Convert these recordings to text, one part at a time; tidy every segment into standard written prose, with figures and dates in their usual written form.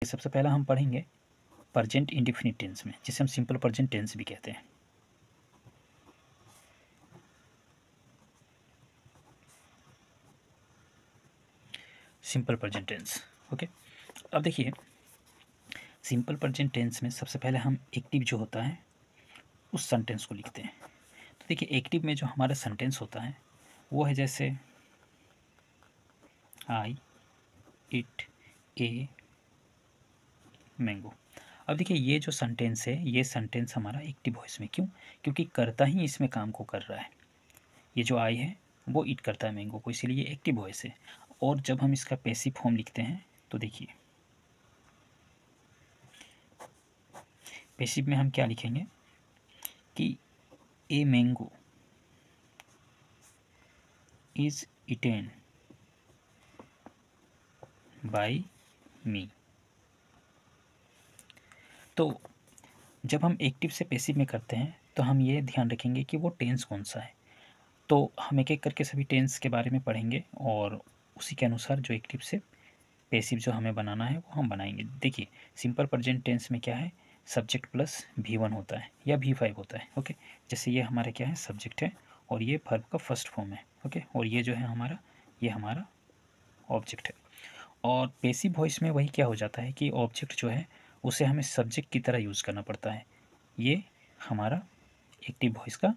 सबसे पहला हम पढ़ेंगे प्रेजेंट इंडेफिनिट टेंस में, जिसे हम सिंपल प्रेजेंट टेंस भी कहते हैं। Simple present tense. ओके, अब देखिए सिंपल प्रेजेंट टेंस में सबसे पहले हम एक्टिव जो होता है उस सेंटेंस को लिखते हैं। तो देखिए एक्टिव में जो हमारा सेंटेंस होता है वो है जैसे आई इट ए मैंगो। अब देखिए ये जो सेंटेंस है ये सेंटेंस हमारा एक्टिव वॉइस में, क्यों? क्योंकि करता ही इसमें काम को कर रहा है। ये जो आई है वो ईट करता है मैंगो को, इसीलिए ये एक्टिव वॉइस है। और जब हम इसका पैसिव फॉर्म लिखते हैं तो देखिए पैसिव में हम क्या लिखेंगे कि a mango is eaten by me. तो जब हम एक्टिव से पैसिव में करते हैं तो हम ये ध्यान रखेंगे कि वो टेंस कौन सा है। तो हम एक एक करके सभी टेंस के बारे में पढ़ेंगे और उसी के अनुसार जो एक्टिव से पैसिव जो हमें बनाना है वो हम बनाएंगे। देखिए सिंपल प्रेजेंट टेंस में क्या है, सब्जेक्ट प्लस V1 होता है या V5 होता है। ओके, जैसे ये हमारा क्या है, सब्जेक्ट है और ये वर्ब का फर्स्ट फॉर्म है। ओके, और ये जो है हमारा, ये हमारा ऑब्जेक्ट है। और पैसिव वॉइस में वही क्या हो जाता है कि ऑब्जेक्ट जो है उसे हमें सब्जेक्ट की तरह यूज़ करना पड़ता है। ये हमारा एक्टिव वॉइस का,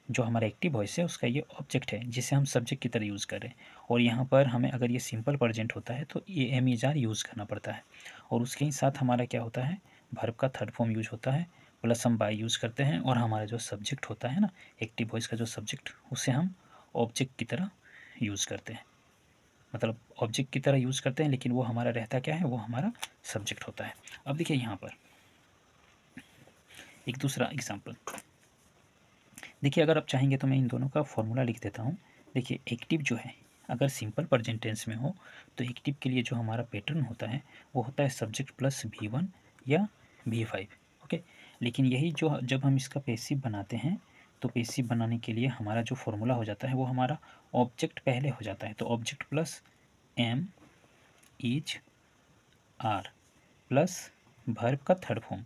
जो हमारा एक्टिव वॉइस है उसका ये ऑब्जेक्ट है जिसे हम सब्जेक्ट की तरह यूज़ कर रहे हैं। और यहाँ पर हमें अगर ये सिंपल प्रेजेंट होता है तो ये एम इज़ यूज़ करना पड़ता है। और उसके ही साथ हमारा क्या होता है, वर्ब का थर्ड फॉर्म यूज होता है, प्लस हम बाय यूज़ करते हैं। और हमारा जो सब्जेक्ट होता है ना, एक्टिव वॉइस का जो सब्जेक्ट, उसे हम ऑब्जेक्ट की तरह यूज़ करते हैं। मतलब ऑब्जेक्ट की तरह यूज़ करते हैं लेकिन वो हमारा रहता क्या है, वो हमारा सब्जेक्ट होता है। अब देखिए यहाँ पर एक दूसरा एग्जाम्पल देखिए, अगर आप चाहेंगे तो मैं इन दोनों का फॉर्मूला लिख देता हूँ। देखिए एक्टिव जो है अगर सिंपल प्रेजेंट टेंस में हो तो एक्टिव के लिए जो हमारा पैटर्न होता है वो होता है सब्जेक्ट प्लस V1 या V5। ओके, लेकिन यही जो जब हम इसका पैसिव बनाते हैं तो पैसिव बनाने के लिए हमारा जो फॉर्मूला हो जाता है वो हमारा ऑब्जेक्ट पहले हो जाता है। तो object plus am is are plus verb का third form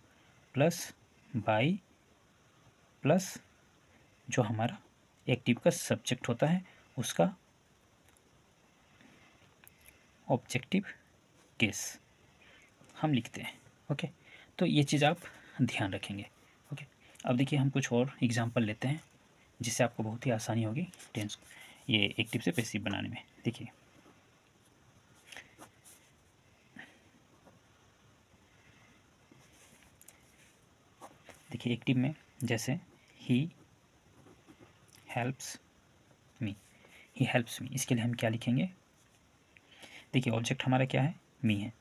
plus by plus जो हमारा एक्टिव का सब्जेक्ट होता है उसका ऑब्जेक्टिव केस हम लिखते हैं। ओके, तो ये चीज़ आप ध्यान रखेंगे। ओके, अब देखिए हम कुछ और एग्जांपल लेते हैं जिससे आपको बहुत ही आसानी होगी टेंस ये एक्टिव से पैसिव बनाने में। देखिए देखिए एक्टिव में जैसे he helps me, he helps me, इसके लिए हम क्या लिखेंगे? देखिए ऑब्जेक्ट हमारा क्या है, मी है,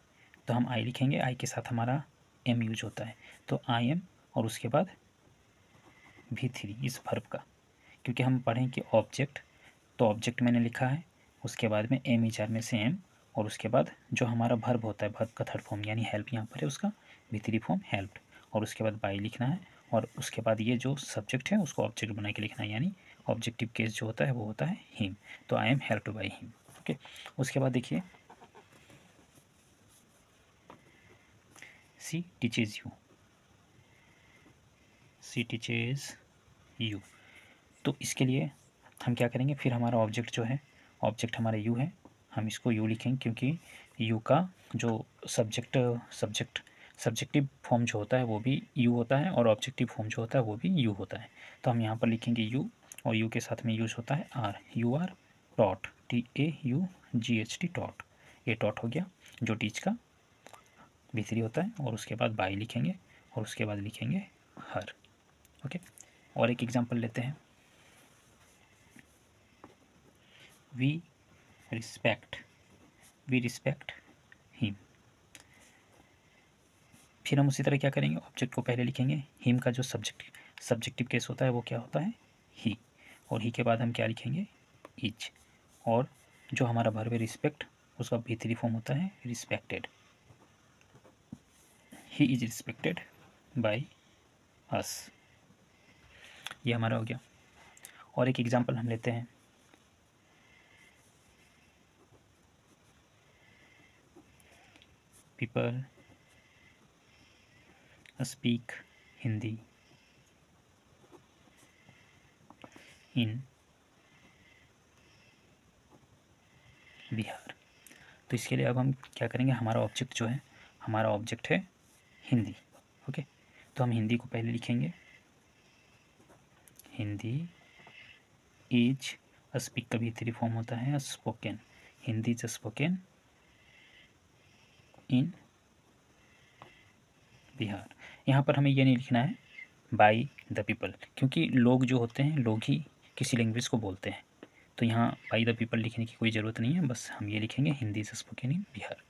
तो हम आई लिखेंगे। आई के साथ हमारा एम यूज होता है, तो आई एम और उसके बाद V3 इस वर्ब का, क्योंकि हम पढ़ें कि ऑब्जेक्ट, तो ऑब्जेक्ट मैंने लिखा है, उसके बाद में एम इज आर में से एम, और उसके बाद जो हमारा वर्ब होता है, वर्ब का थर्ड फॉर्म यानी हेल्प यहाँ पर है, उसका V3 फॉर्म हेल्प्ड, और उसके बाद बाई लिखना है, और उसके बाद ये जो सब्जेक्ट है उसको ऑब्जेक्ट बना के लिखना है, यानी ऑब्जेक्टिव केस जो होता है वो होता है हिम। तो I am helped by him. Okay, उसके बाद देखिए she teaches you, she teaches you, तो इसके लिए हम क्या करेंगे, फिर हमारा ऑब्जेक्ट जो है, ऑब्जेक्ट हमारा यू है, हम इसको यू लिखेंगे क्योंकि यू का जो सब्जेक्टिव फॉर्म जो होता है वो भी यू होता है और ऑब्जेक्टिव फॉर्म जो होता है वो भी यू होता है। तो हम यहाँ पर लिखेंगे यू, और यू के साथ में यूज होता है are, you are taught, TAUGHT taught, ये टॉट हो गया जो टीच का V3 होता है, और उसके बाद बाई लिखेंगे और उसके बाद लिखेंगे हर। ओके, और एक एग्जांपल लेते हैं, वी रिस्पेक्ट हिम। फिर हम उसी तरह क्या करेंगे, ऑब्जेक्ट को पहले लिखेंगे, हिम का जो सब्जेक्टिव केस होता है वो क्या होता है, ही, और ही के बाद हम क्या लिखेंगे, इज, और जो हमारा वर्ब है रिस्पेक्ट उसका V3 फॉर्म होता है respected, he is respected by us. ये हमारा हो गया। और एक एग्जांपल हम लेते हैं, पीपल स्पीक हिंदी इन बिहार। तो इसके लिए अब हम क्या करेंगे, हमारा ऑब्जेक्ट जो है, हमारा ऑब्जेक्ट है हिंदी। ओके, तो हम हिंदी को पहले लिखेंगे, हिंदी इज स्पीक का भी थ्री फॉर्म होता है, spoken, Hindi is spoken in Bihar. यहाँ पर हमें ये नहीं लिखना है बाई द पीपल, क्योंकि लोग जो होते हैं लोग ही किसी लैंग्वेज को बोलते हैं, तो यहाँ बाई द पीपल लिखने की कोई ज़रूरत नहीं है, बस हम ये लिखेंगे Hindi is spoken in Bihar.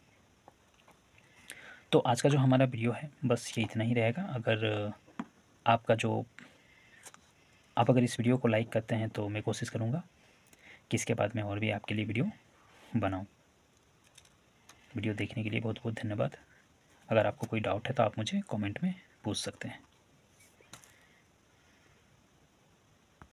तो आज का जो हमारा वीडियो है बस ये इतना ही रहेगा। आपका जो आप अगर इस वीडियो को लाइक करते हैं तो मैं कोशिश करूँगा कि इसके बाद मैं और भी आपके लिए वीडियो बनाऊँ। वीडियो देखने के लिए बहुत बहुत धन्यवाद। अगर आपको कोई डाउट है तो आप मुझे कमेंट में पूछ सकते हैं।